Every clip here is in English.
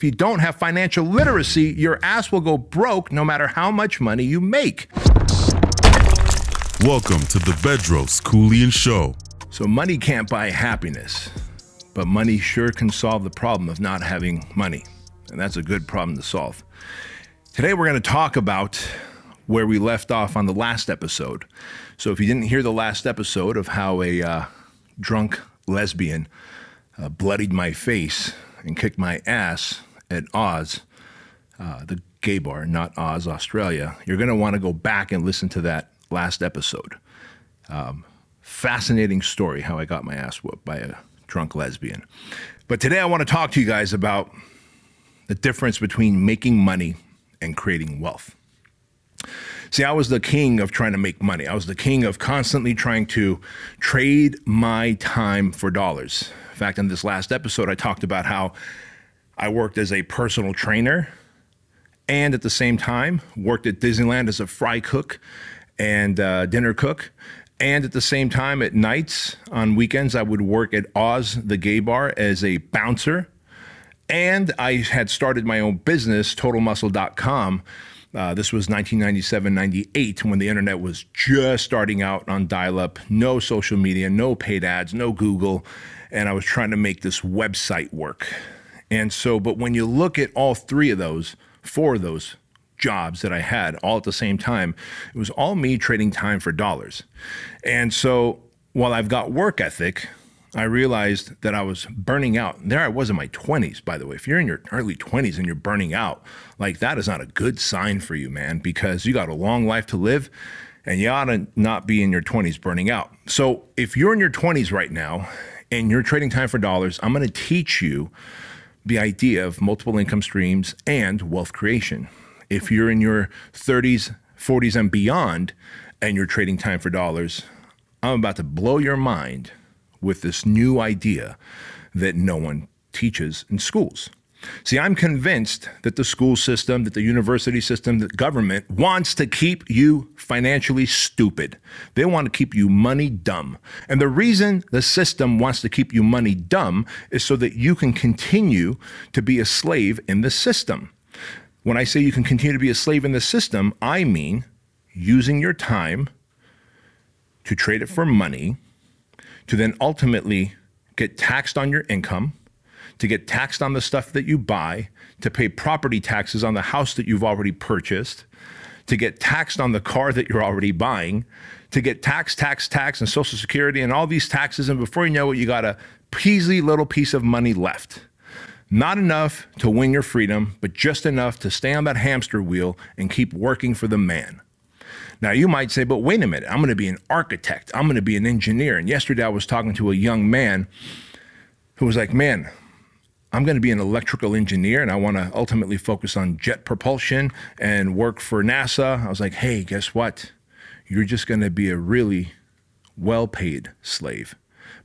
If you don't have financial literacy, your ass will go broke no matter how much money you make. Welcome to the Bedros Keuilian Show. So money can't buy happiness, but money sure can solve the problem of not having money. And that's a good problem to solve. Today we're going to talk about where we left off on the last episode. So if you didn't hear the last episode of how a drunk lesbian bloodied my face and kicked my ass at Oz, the gay bar, not Oz, Australia, you're going to want to go back and listen to that last episode. Fascinating story how I got my ass whooped by a drunk lesbian. But today I want to talk to you guys about the difference between making money and creating wealth. See, I was the king of trying to make money. I was the king of constantly trying to trade my time for dollars. In fact, in this last episode, I talked about how I worked as a personal trainer and at the same time worked at Disneyland as a fry cook and dinner cook. And at the same time at nights, on weekends, I would work at Oz, the gay bar, as a bouncer. And I had started my own business, totalmuscle.com. This was 1997, 98, when the internet was just starting out on dial-up, no social media, no paid ads, no Google. And I was trying to make this website work. And so, but when you look at all four of those jobs that I had all at the same time, it was all me trading time for dollars. And so while I've got work ethic, I realized that I was burning out. There I was in my 20s, by the way. If you're in your early 20s and you're burning out, like that is not a good sign for you, man, because you got a long life to live and you ought to not be in your 20s burning out. So if you're in your 20s right now and you're trading time for dollars, I'm going to teach you the idea of multiple income streams and wealth creation. If you're in your 30s, 40s, and beyond, and you're trading time for dollars, I'm about to blow your mind with this new idea that no one teaches in schools. See, I'm convinced that the school system, that the university system, that government wants to keep you financially stupid. They want to keep you money dumb. And the reason the system wants to keep you money dumb is so that you can continue to be a slave in the system. When I say you can continue to be a slave in the system, I mean using your time to trade it for money, to then ultimately get taxed on your income, to get taxed on the stuff that you buy, to pay property taxes on the house that you've already purchased, to get taxed on the car that you're already buying, to get tax, and Social Security and all these taxes. And before you know it, you got a measly little piece of money left. Not enough to win your freedom, but just enough to stay on that hamster wheel and keep working for the man. Now, you might say, but wait a minute, I'm going to be an architect. I'm going to be an engineer. And yesterday I was talking to a young man who was like, man, I'm going to be an electrical engineer and I want to ultimately focus on jet propulsion and work for NASA. I was like, hey, guess what? You're just going to be a really well-paid slave,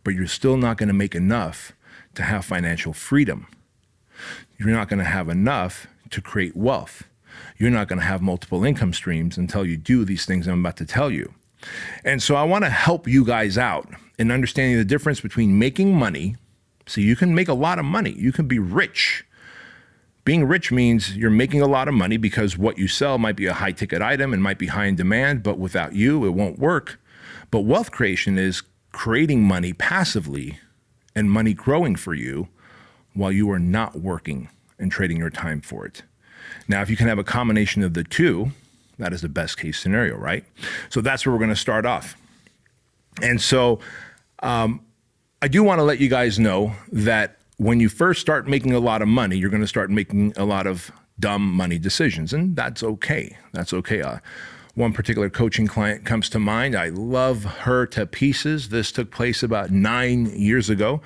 but you're still not going to make enough to have financial freedom. You're not going to have enough to create wealth. You're not going to have multiple income streams until you do these things I'm about to tell you. And so I want to help you guys out in understanding the difference between making money. So you can make a lot of money. You can be rich. Being rich means you're making a lot of money because what you sell might be a high ticket item and might be high in demand, but without you, it won't work. But wealth creation is creating money passively and money growing for you while you are not working and trading your time for it. Now, if you can have a combination of the two, that is the best case scenario, right? So that's where we're going to start off. And so I do want to let you guys know that when you first start making a lot of money, you're going to start making a lot of dumb money decisions, and that's okay. That's okay. One particular coaching client comes to mind. I love her to pieces. This took place about 9 years ago.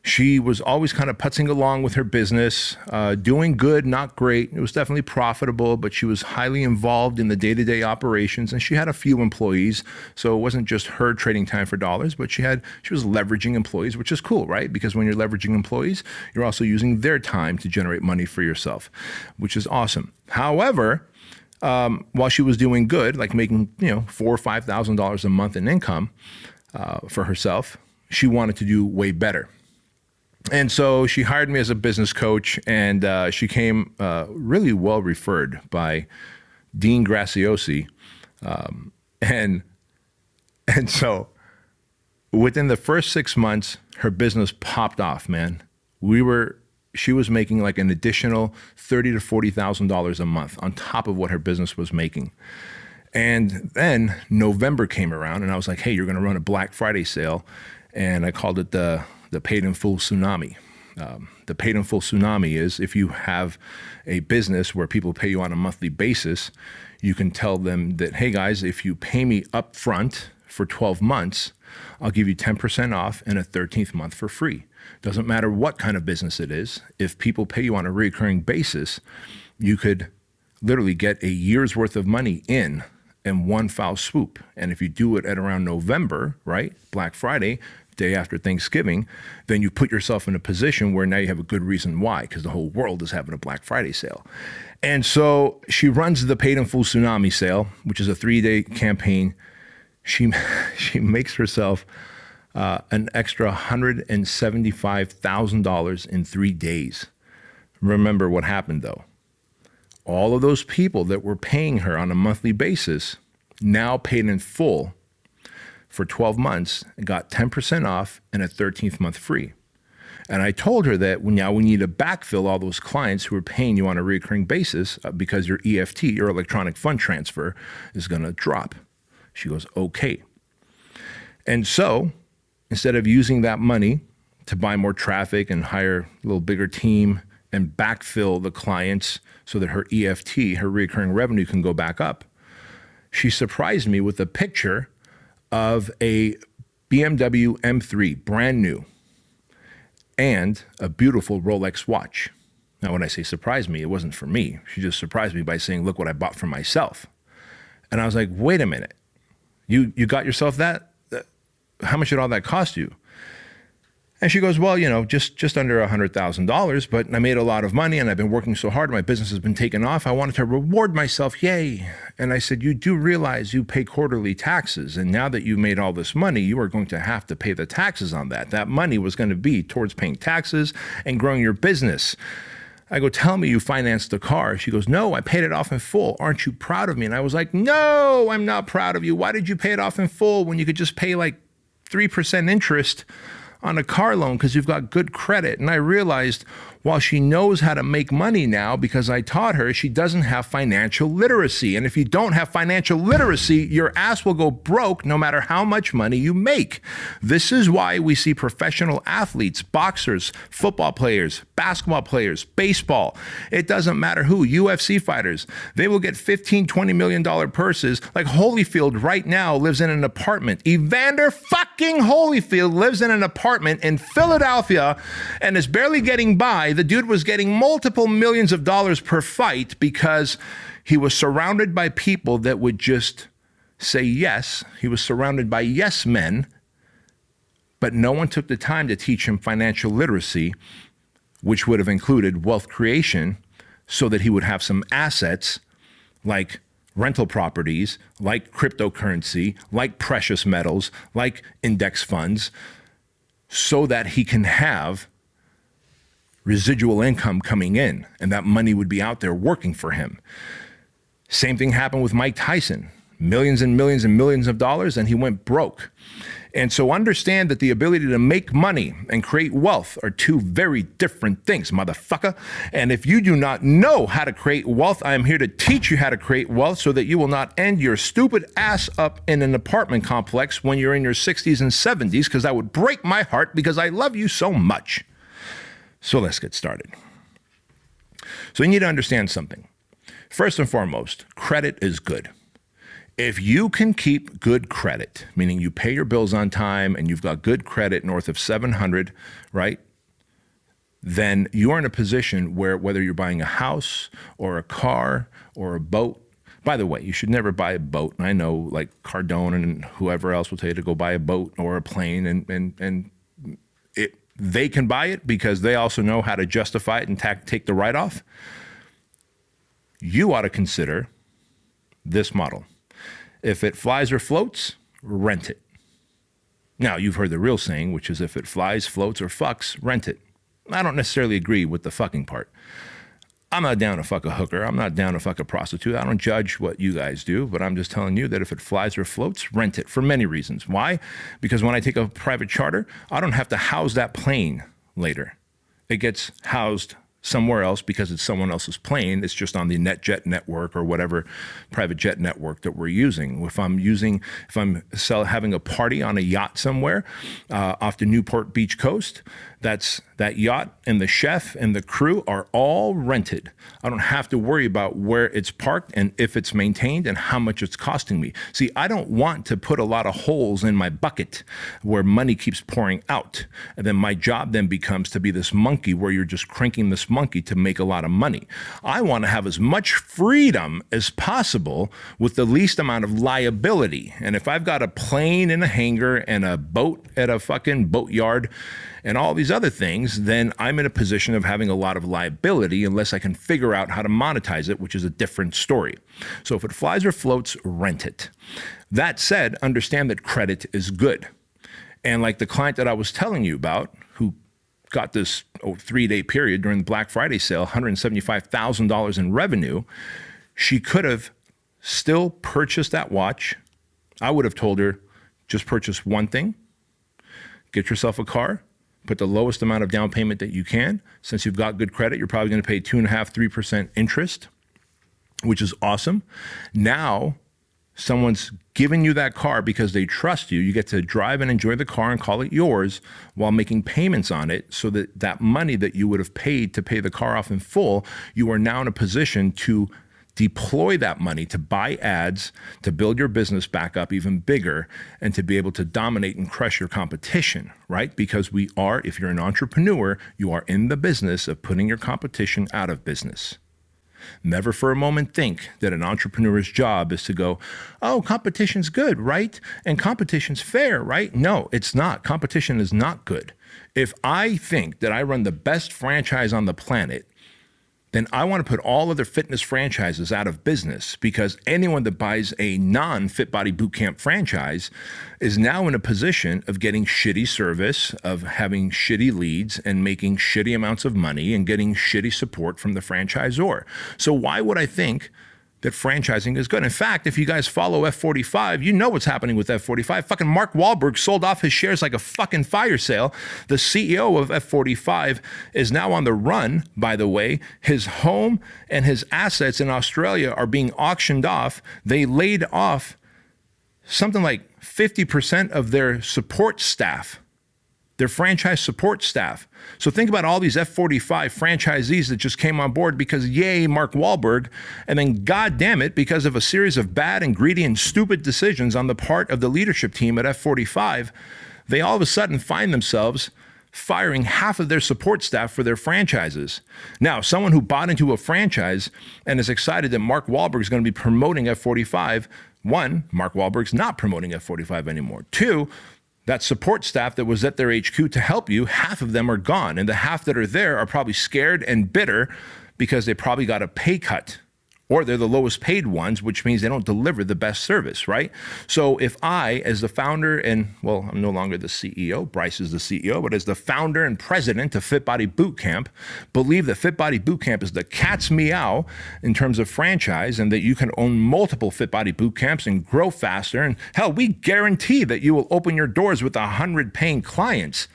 She was always kind of putzing along with her business, doing good, not great. It was definitely profitable, but she was highly involved in the day-to-day operations, and she had a few employees. So it wasn't just her trading time for dollars, but she was leveraging employees, which is cool, right? Because when you're leveraging employees, you're also using their time to generate money for yourself, which is awesome. However, while she was doing good, like making $4,000 or $5,000 a month in income for herself, she wanted to do way better. And so she hired me as a business coach, and she came really well referred by Dean Graciosi. And so within the first 6 months, her business popped off, man. She was making like an additional $30,000 to $40,000 a month on top of what her business was making. And then November came around, and I was like, hey, you're going to run a Black Friday sale. And I called it the paid in full tsunami. The paid in full tsunami is if you have a business where people pay you on a monthly basis, you can tell them that, hey guys, if you pay me up front for 12 months, I'll give you 10% off and a 13th month for free. Doesn't matter what kind of business it is. If people pay you on a recurring basis, you could literally get a year's worth of money in one foul swoop. And if you do it at around November, right, Black Friday, day after Thanksgiving, then you put yourself in a position where now you have a good reason why, because the whole world is having a Black Friday sale. And so she runs the Paid in Full Tsunami sale, which is a 3-day campaign. She makes herself an extra $175,000 in 3 days. Remember what happened though. All of those people that were paying her on a monthly basis now paid in full for 12 months and got 10% off and a 13th month free. And I told her that now we need to backfill all those clients who are paying you on a recurring basis because your EFT, your electronic fund transfer, is going to drop. She goes, okay. And so instead of using that money to buy more traffic and hire a little bigger team and backfill the clients so that her EFT, her recurring revenue, can go back up, she surprised me with a picture of a BMW M3, brand new, and a beautiful Rolex watch. Now, when I say surprised me, it wasn't for me. She just surprised me by saying, look what I bought for myself. And I was like, wait a minute. You got yourself that? How much did all that cost you? And she goes, well, just under $100,000, but I made a lot of money and I've been working so hard. My business has been taken off. I wanted to reward myself. Yay. And I said, you do realize you pay quarterly taxes. And now that you've made all this money, you are going to have to pay the taxes on that. That money was going to be towards paying taxes and growing your business. I go, tell me you financed the car. She goes, no, I paid it off in full. Aren't you proud of me? And I was like, no, I'm not proud of you. Why did you pay it off in full when you could just pay like 3% interest on a car loan because you've got good credit? And I realized while she knows how to make money now because I taught her, she doesn't have financial literacy. And if you don't have financial literacy, your ass will go broke no matter how much money you make. This is why we see professional athletes, boxers, football players, basketball players, baseball. It doesn't matter who, UFC fighters. They will get $15, $20 million purses. Like Holyfield right now lives in an apartment. Evander fucking Holyfield lives in an apartment in Philadelphia and is barely getting by. The dude was getting multiple millions of dollars per fight because he was surrounded by people that would just say yes. He was surrounded by yes men, but no one took the time to teach him financial literacy, which would have included wealth creation so that he would have some assets like rental properties, like cryptocurrency, like precious metals, like index funds, so that he can have residual income coming in, and that money would be out there working for him. Same thing happened with Mike Tyson. Millions and millions and millions of dollars, and he went broke. And so understand that the ability to make money and create wealth are two very different things, motherfucker. And if you do not know how to create wealth, I am here to teach you how to create wealth so that you will not end your stupid ass up in an apartment complex when you're in your 60s and 70s, because that would break my heart because I love you so much. So let's get started. So you need to understand something. First and foremost, credit is good. If you can keep good credit, meaning you pay your bills on time and you've got good credit north of 700, right? Then you are in a position where whether you're buying a house or a car or a boat, by the way, you should never buy a boat. And I know like Cardone and whoever else will tell you to go buy a boat or a plane, and they can buy it because they also know how to justify it and take the write-off. You ought to consider this model. If it flies or floats, rent it. Now, you've heard the real saying, which is if it flies, floats, or fucks, rent it. I don't necessarily agree with the fucking part. I'm not down to fuck a hooker. I'm not down to fuck a prostitute. I don't judge what you guys do, but I'm just telling you that if it flies or floats, rent it for many reasons. Why? Because when I take a private charter, I don't have to house that plane later. It gets housed somewhere else because it's someone else's plane. It's just on the NetJet network or whatever private jet network that we're using. If I'm having a party on a yacht somewhere off the Newport Beach coast, that yacht and the chef and the crew are all rented. I don't have to worry about where it's parked and if it's maintained and how much it's costing me. See, I don't want to put a lot of holes in my bucket where money keeps pouring out. And then my job then becomes to be this monkey where you're just cranking this monkey to make a lot of money. I want to have as much freedom as possible with the least amount of liability. And if I've got a plane in a hangar and a boat at a fucking boatyard and all these other things, then I'm in a position of having a lot of liability unless I can figure out how to monetize it, which is a different story. So if it flies or floats, rent it. That said, understand that credit is good. And like the client that I was telling you about, who got this 3-day period during the Black Friday sale, $175,000 in revenue, she could have still purchased that watch. I would have told her, just purchase one thing, get yourself a car, put the lowest amount of down payment that you can. Since you've got good credit, you're probably going to pay 2.5-3% interest, which is awesome. Now, someone's given you that car because they trust you. You get to drive and enjoy the car and call it yours while making payments on it, so that that money that you would have paid to pay the car off in full, you are now in a position to deploy that money to buy ads, to build your business back up even bigger, and to be able to dominate and crush your competition, right? Because we are, if you're an entrepreneur, you are in the business of putting your competition out of business. Never for a moment think that an entrepreneur's job is to go, oh, competition's good, right? And competition's fair, right? No, it's not. Competition is not good. If I think that I run the best franchise on the planet, then I want to put all other fitness franchises out of business, because anyone that buys a non-Fit Body Bootcamp franchise is now in a position of getting shitty service, of having shitty leads and making shitty amounts of money and getting shitty support from the franchisor. So why would I think that franchising is good? In fact, if you guys follow F45, you know what's happening with F45. Fucking Mark Wahlberg sold off his shares like a fucking fire sale. The CEO of F45 is now on the run, by the way. His home and his assets in Australia are being auctioned off. They laid off something like 50% of their support staff, their franchise support staff. So think about all these F45 franchisees that just came on board because yay, Mark Wahlberg, and then God damn it, because of a series of bad and greedy and stupid decisions on the part of the leadership team at F45, they all of a sudden find themselves firing half of their support staff for their franchises. Now, someone who bought into a franchise and is excited that Mark Wahlberg is going to be promoting F45, one, Mark Wahlberg's not promoting F45 anymore. Two, that support staff that was at their HQ to help you, half of them are gone. And the half that are there are probably scared and bitter because they probably got a pay cut, or they're the lowest paid ones, which means they don't deliver the best service, right? So if I, as the founder and, well, I'm no longer the CEO, Bryce is the CEO, but as the founder and president of Fit Body Bootcamp, believe that Fit Body Bootcamp is the cat's meow in terms of franchise, and that you can own multiple Fit Body Bootcamps and grow faster. And hell, we guarantee that you will open your doors with 100 paying clients.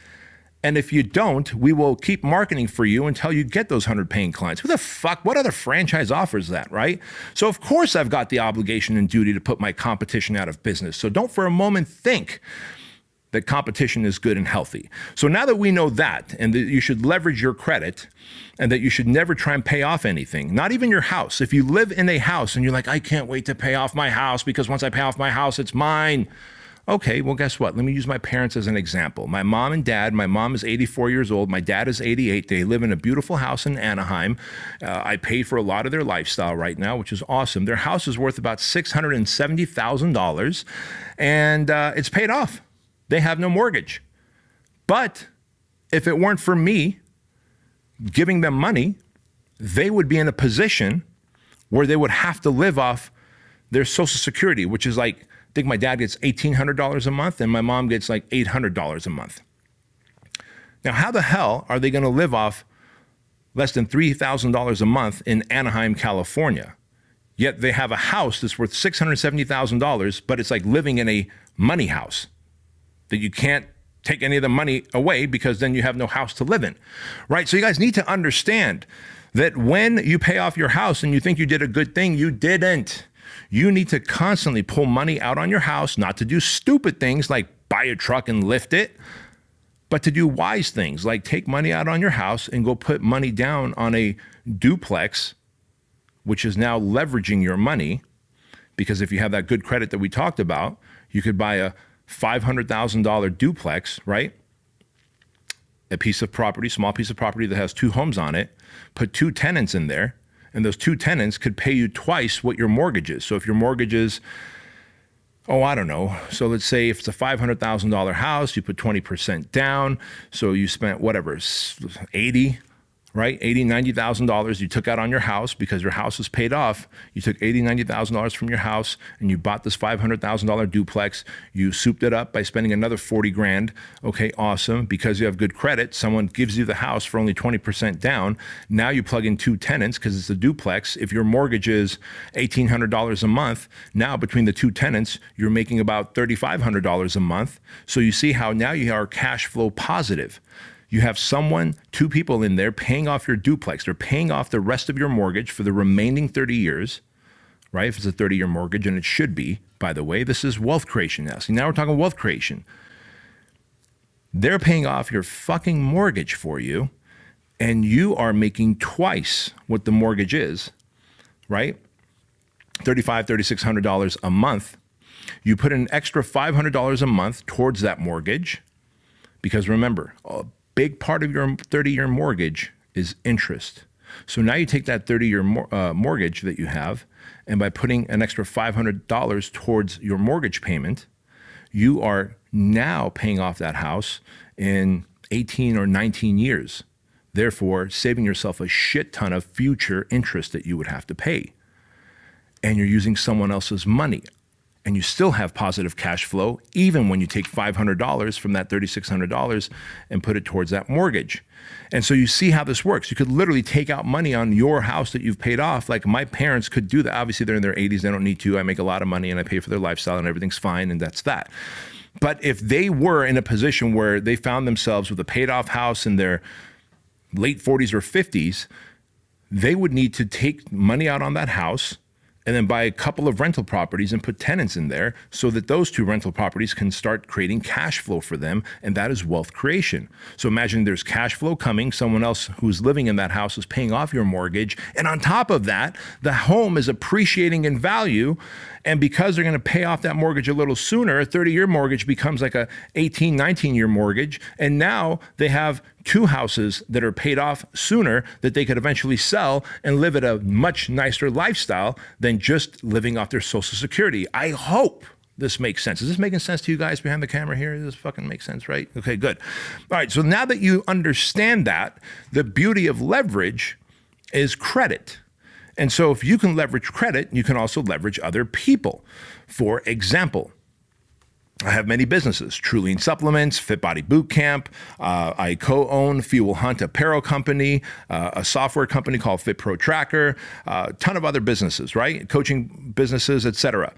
And if you don't, we will keep marketing for you until you get those 100 paying clients. Who the fuck, what other franchise offers that, right? So of course I've got the obligation and duty to put my competition out of business. So don't for a moment think that competition is good and healthy. So now that we know that, and that you should leverage your credit, and that you should never try and pay off anything, not even your house. If you live in a house and you're like, I can't wait to pay off my house because once I pay off my house, it's mine. Okay, well, guess what? Let me use my parents as an example. My mom and dad, my mom is 84 years old. My dad is 88. They live in a beautiful house in Anaheim. I pay for a lot of their lifestyle right now, which is awesome. Their house is worth about $670,000, and it's paid off. They have no mortgage. But if it weren't for me giving them money, they would be in a position where they would have to live off their Social Security, which is like, I think my dad gets $1,800 a month and my mom gets like $800 a month. Now, how the hell are they going to live off less than $3,000 a month in Anaheim, California? Yet they have a house that's worth $670,000, but it's like living in a money house that you can't take any of the money away because then you have no house to live in, right? So you guys need to understand that when you pay off your house and you think you did a good thing, you didn't. You need to constantly pull money out on your house, not to do stupid things like buy a truck and lift it, but to do wise things like take money out on your house and go put money down on a duplex, which is now leveraging your money. Because if you have that good credit that we talked about, you could buy a $500,000 duplex, right? A piece of property, small piece of property that has 2 homes on it, put 2 tenants in there, and those 2 tenants could pay you twice what your mortgage is. So if your mortgage is, I don't know. So let's say if it's a $500,000 house, you put 20% down. So you spent whatever, 80, right? $80,000, $90,000 you took out on your house because your house is paid off. You took $80,000, $90,000 from your house and you bought this $500,000 duplex. You souped it up by spending another 40 grand. Okay, awesome. Because you have good credit, someone gives you the house for only 20% down. Now you plug in 2 tenants because it's a duplex. If your mortgage is $1,800 a month, now between the 2 tenants, you're making about $3,500 a month. So you see how now you are cash flow positive. You have 2 people in there paying off your duplex. They're paying off the rest of your mortgage for the remaining 30 years, right? If it's a 30-year mortgage, and it should be, by the way, this is wealth creation now. See, now we're talking wealth creation. They're paying off your fucking mortgage for you, and you are making twice what the mortgage is, right? $3,500, $3,600 a month. You put an extra $500 a month towards that mortgage, because remember, big part of your 30-year mortgage is interest. So now you take that 30-year mortgage that you have, and by putting an extra $500 towards your mortgage payment, you are now paying off that house in 18 or 19 years, therefore saving yourself a shit ton of future interest that you would have to pay. And you're using someone else's money. And you still have positive cash flow, even when you take $500 from that $3,600 and put it towards that mortgage. And so you see how this works. You could literally take out money on your house that you've paid off. Like my parents could do that. Obviously, they're in their 80s. They don't need to. I make a lot of money and I pay for their lifestyle and everything's fine. And that's that. But if they were in a position where they found themselves with a paid off house in their late 40s or 50s, they would need to take money out on that house and then buy a couple of rental properties and put tenants in there so that those 2 rental properties can start creating cash flow for them, and that is wealth creation. So imagine there's cash flow coming, someone else who's living in that house is paying off your mortgage, and on top of that, the home is appreciating in value, and because they're going to pay off that mortgage a little sooner, a 30-year mortgage becomes like a 18, 19-year mortgage, and now they have 2 houses that are paid off sooner that they could eventually sell and live at a much nicer lifestyle than just living off their Social Security. I hope this makes sense. Is this making sense to you guys behind the camera here? This fucking makes sense, right? Okay, good. All right, so now that you understand that, the beauty of leverage is credit. And so if you can leverage credit, you can also leverage other people. For example, I have many businesses, Trulian Supplements, Fit Body Boot Camp. I co-own Fuel Hunt Apparel Company, a software company called Fit Pro Tracker, a ton of other businesses, right? Coaching businesses, etc.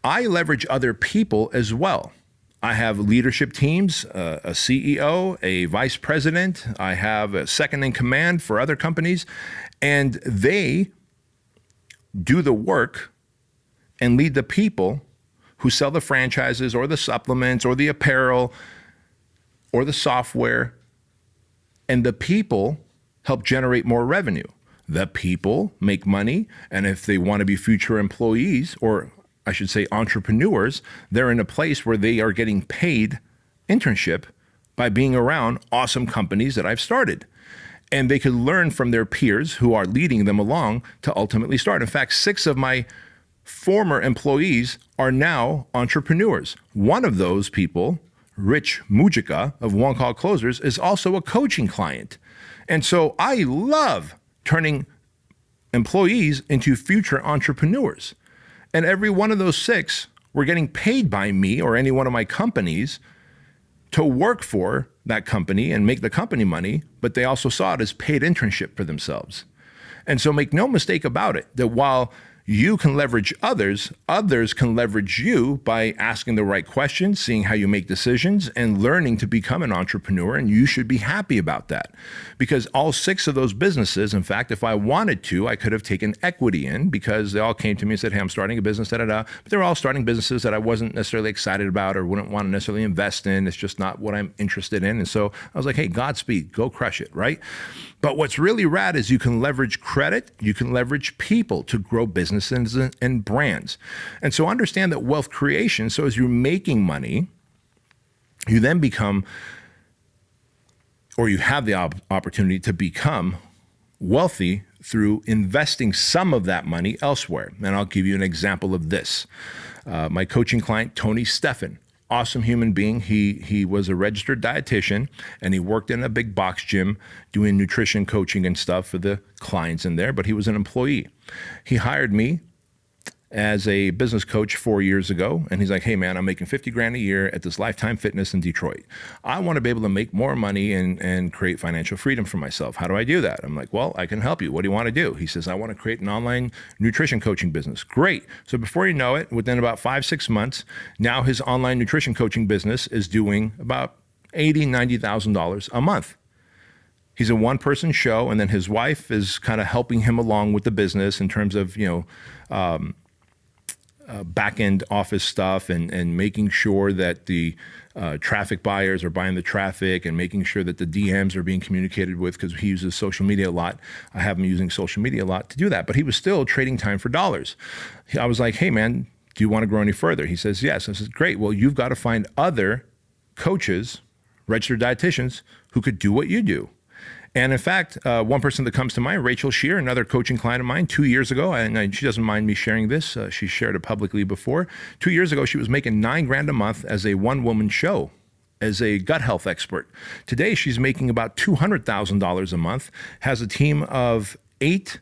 I leverage other people as well. I have leadership teams, a CEO, a vice president. I have a second in command for other companies, and they do the work and lead the people who sell the franchises or the supplements or the apparel or the software, and the people help generate more revenue. The people make money, and if they want to be future employees, or I should say entrepreneurs, they're in a place where they are getting paid internship by being around awesome companies that I've started. And they could learn from their peers who are leading them along to ultimately start. In fact, 6 of my former employees are now entrepreneurs. One of those people, Rich Mujica of One Call Closers, is also a coaching client. And so I love turning employees into future entrepreneurs. And every one of those 6 were getting paid by me or any one of my companies to work for that company and make the company money, but they also saw it as paid internship for themselves. And so make no mistake about it, that while you can leverage others, others can leverage you by asking the right questions, seeing how you make decisions, and learning to become an entrepreneur. And you should be happy about that, because all 6 of those businesses, in fact, if I wanted to, I could have taken equity in, because they all came to me and said, hey, I'm starting a business, but they were all starting businesses that I wasn't necessarily excited about or wouldn't want to necessarily invest in. It's just not what I'm interested in. And so I was like, hey, Godspeed, go crush it, right? But what's really rad is you can leverage credit, you can leverage people to grow businesses and brands. And so understand that wealth creation, so as you're making money, you then become, or you have the opportunity to become wealthy through investing some of that money elsewhere. And I'll give you an example of this. My coaching client, Tony Steffen, awesome human being. He was a registered dietitian, and he worked in a big box gym doing nutrition coaching and stuff for the clients in there, but he was an employee. He hired me as a business coach 4 years ago. And he's like, hey man, I'm making 50 grand a year at this Lifetime Fitness in Detroit. I want to be able to make more money and create financial freedom for myself. How do I do that? I'm like, well, I can help you. What do you want to do? He says, I want to create an online nutrition coaching business. Great. So before you know it, within about 5-6 months, now his online nutrition coaching business is doing about $80,000, $90,000 a month. He's a one-person show, and then his wife is kind of helping him along with the business in terms of, back-end office stuff and making sure that the traffic buyers are buying the traffic and making sure that the DMs are being communicated with, because he uses social media a lot. I have him using social media a lot to do that, but he was still trading time for dollars. I was like, hey man, do you want to grow any further? He says, yes. I said, great. Well, you've got to find other coaches, registered dietitians, who could do what you do. And in fact, one person that comes to mind, Rachel Shear, another coaching client of mine 2 years ago, and she doesn't mind me sharing this. She shared it publicly before. 2 years ago, she was making $9 grand a month as a one-woman show, as a gut health expert. Today, she's making about $200,000 a month, has a team of 8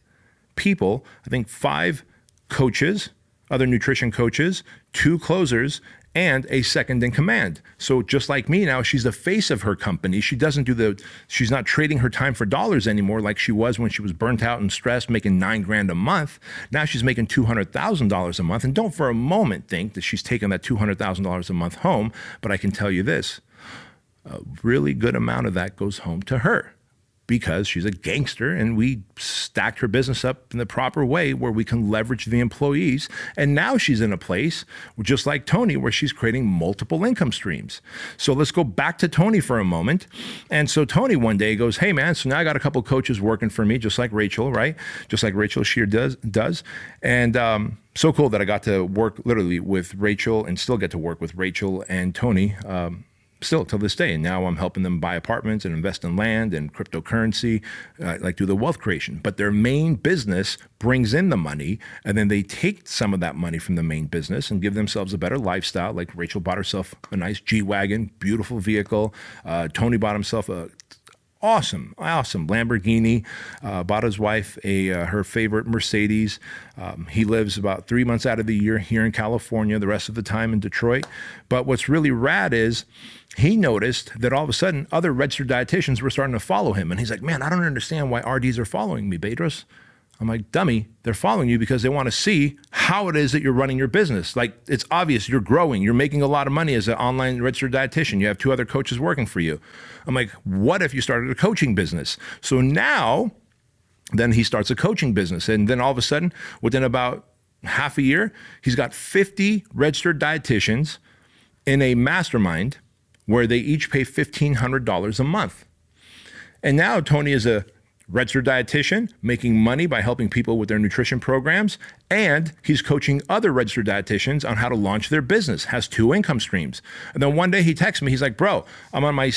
people, I think 5 coaches, other nutrition coaches, 2 closers, and a second in command. So just like me now, she's the face of her company. She's not trading her time for dollars anymore like she was when she was burnt out and stressed, making $9 grand a month. Now she's making $200,000 a month. And don't for a moment think that she's taking that $200,000 a month home. But I can tell you this, a really good amount of that goes home to her, because she's a gangster, and we stacked her business up in the proper way where we can leverage the employees. And now she's in a place, just like Tony, where she's creating multiple income streams. So let's go back to Tony for a moment. And so Tony one day goes, hey man, so now I got a couple coaches working for me, just like Rachel, right? Just like Rachel Shear does. And so cool that I got to work literally with Rachel, and still get to work with Rachel and Tony, still till this day. And now I'm helping them buy apartments and invest in land and cryptocurrency, like do the wealth creation. But their main business brings in the money, and then they take some of that money from the main business and give themselves a better lifestyle. Like Rachel bought herself a nice G-Wagon, beautiful vehicle. Tony bought himself a awesome Lamborghini, bought his wife her favorite Mercedes. He lives about 3 months out of the year here in California, the rest of the time in Detroit. But what's really rad is he noticed that all of a sudden other registered dietitians were starting to follow him. And he's like, man, I don't understand why RDs are following me, Bedros. I'm like, dummy, they're following you because they want to see how it is that you're running your business. Like, it's obvious you're growing. You're making a lot of money as an online registered dietitian. You have 2 other coaches working for you. I'm like, what if you started a coaching business? So now, then he starts a coaching business. And then all of a sudden, within about half a year, he's got 50 registered dietitians in a mastermind where they each pay $1,500 a month. And now Tony is a registered dietitian, making money by helping people with their nutrition programs, and he's coaching other registered dietitians on how to launch their business, has 2 income streams. And then one day he texts me, he's like, bro, I'm on my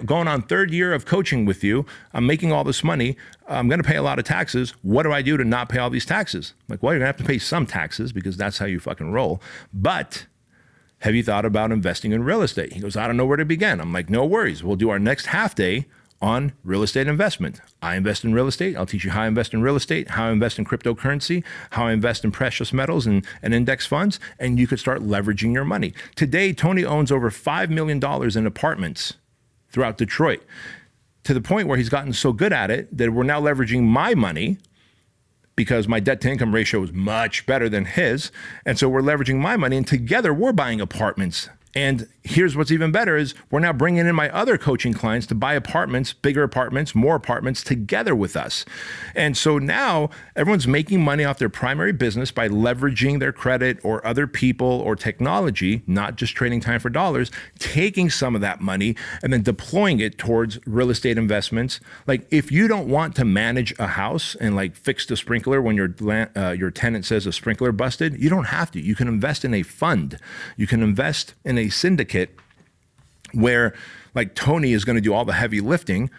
going on 3rd year of coaching with you. I'm making all this money. I'm going to pay a lot of taxes. What do I do to not pay all these taxes? I'm like, well, you're going to have to pay some taxes because that's how you fucking roll. But have you thought about investing in real estate? He goes, I don't know where to begin. I'm like, no worries. We'll do our next half day on real estate investment. I invest in real estate. I'll teach you how I invest in real estate, how I invest in cryptocurrency, how I invest in precious metals and index funds, and you could start leveraging your money. Today, Tony owns over $5 million in apartments throughout Detroit, to the point where he's gotten so good at it that we're now leveraging my money because my debt to income ratio is much better than his. And so we're leveraging my money, and together we're buying apartments. And here's what's even better is we're now bringing in my other coaching clients to buy apartments, bigger apartments, more apartments together with us. And so now everyone's making money off their primary business by leveraging their credit or other people or technology, not just trading time for dollars, taking some of that money and then deploying it towards real estate investments. Like if you don't want to manage a house and like fix the sprinkler when your tenant says a sprinkler busted, you don't have to. You can invest in a fund. You can invest in a syndicate where like Tony is going to do all the heavy lifting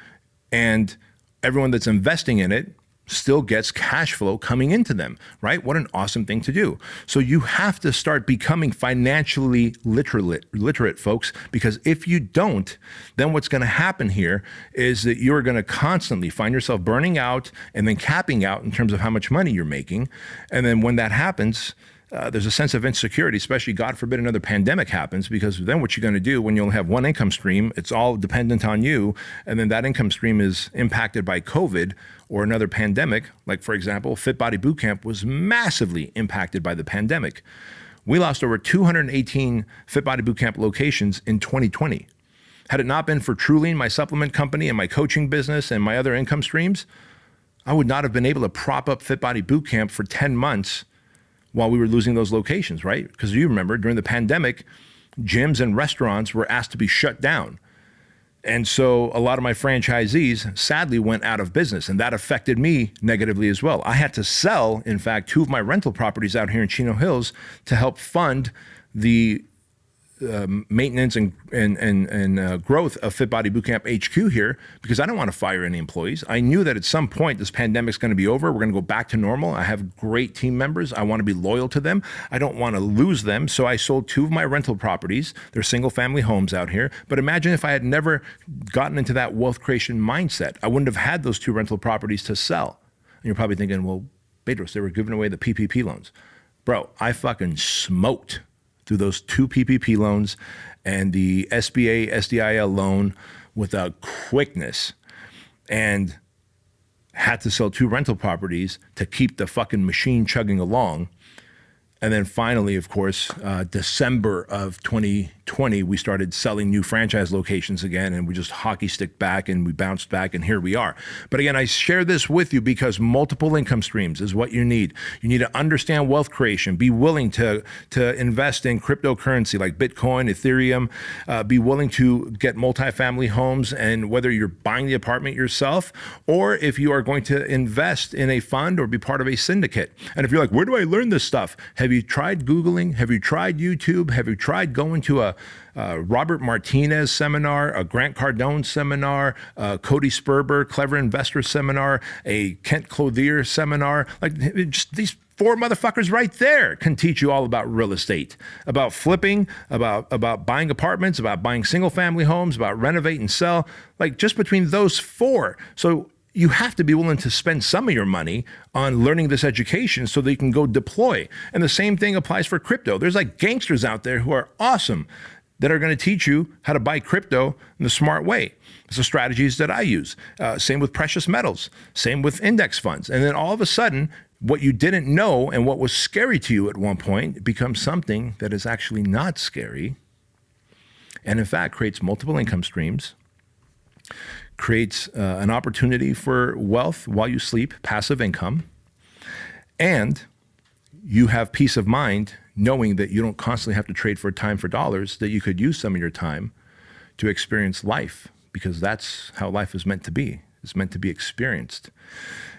and everyone that's investing in it still gets cash flow coming into them, right? What an awesome thing to do. So you have to start becoming financially literate, folks, because if you don't, then what's going to happen here is that you're going to constantly find yourself burning out and then capping out in terms of how much money you're making. And then when that happens, there's a sense of insecurity, especially God forbid another pandemic happens, because then what you're going to do when you only have one income stream, it's all dependent on you. And then that income stream is impacted by COVID or another pandemic. Like for example, Fit Body Bootcamp was massively impacted by the pandemic. We lost over 218 Fit Body Bootcamp locations in 2020. Had it not been for Trulian, my supplement company, and my coaching business and my other income streams, I would not have been able to prop up Fit Body Bootcamp for 10 months while we were losing those locations, right? Because you remember during the pandemic, gyms and restaurants were asked to be shut down. And so a lot of my franchisees sadly went out of business, and that affected me negatively as well. I had to sell, in fact, 2 of my rental properties out here in Chino Hills to help fund the maintenance and growth of Fit Body Bootcamp HQ here, because I don't want to fire any employees. I knew that at some point this pandemic's going to be over. We're going to go back to normal. I have great team members. I want to be loyal to them. I don't want to lose them. So I sold 2 of my rental properties. They're single family homes out here. But imagine if I had never gotten into that wealth creation mindset. I wouldn't have had those 2 rental properties to sell. And you're probably thinking, well, Bedros, they were giving away the PPP loans. Bro, I fucking smoked through those 2 PPP loans and the SBA SDIL loan with a quickness, and had to sell 2 rental properties to keep the fucking machine chugging along. And then finally, of course, December of 2020, we started selling new franchise locations again, and we just hockey sticked back and we bounced back, and here we are. But again, I share this with you because multiple income streams is what you need. You need to understand wealth creation, be willing to invest in cryptocurrency like Bitcoin, Ethereum, be willing to get multifamily homes, and whether you're buying the apartment yourself or if you are going to invest in a fund or be part of a syndicate. And if you're like, where do I learn this stuff? Have you tried Googling? Have you tried YouTube? Have you tried going to a Robert Martinez seminar, a Grant Cardone seminar, a Cody Sperber Clever Investor seminar, a Kent Clothier seminar? Like just these 4 motherfuckers right there can teach you all about real estate, about flipping, about buying apartments, about buying single family homes, about renovate and sell, like just between those 4. So you have to be willing to spend some of your money on learning this education so that you can go deploy. And the same thing applies for crypto. There's like gangsters out there who are awesome that are going to teach you how to buy crypto in the smart way. It's the strategies that I use. Same with precious metals, same with index funds. And then all of a sudden, what you didn't know and what was scary to you at one point becomes something that is actually not scary, and in fact creates multiple income streams, creates an opportunity for wealth while you sleep, passive income, and you have peace of mind knowing that you don't constantly have to trade for time for dollars, that you could use some of your time to experience life, because that's how life is meant to be. It's meant to be experienced.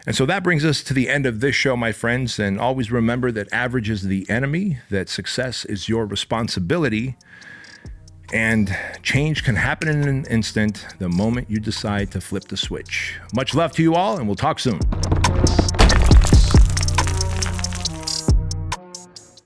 And so that brings us to the end of this show, my friends. And always remember that average is the enemy, that success is your responsibility, and change can happen in an instant the moment you decide to flip the switch. Much love to you all, and we'll talk soon.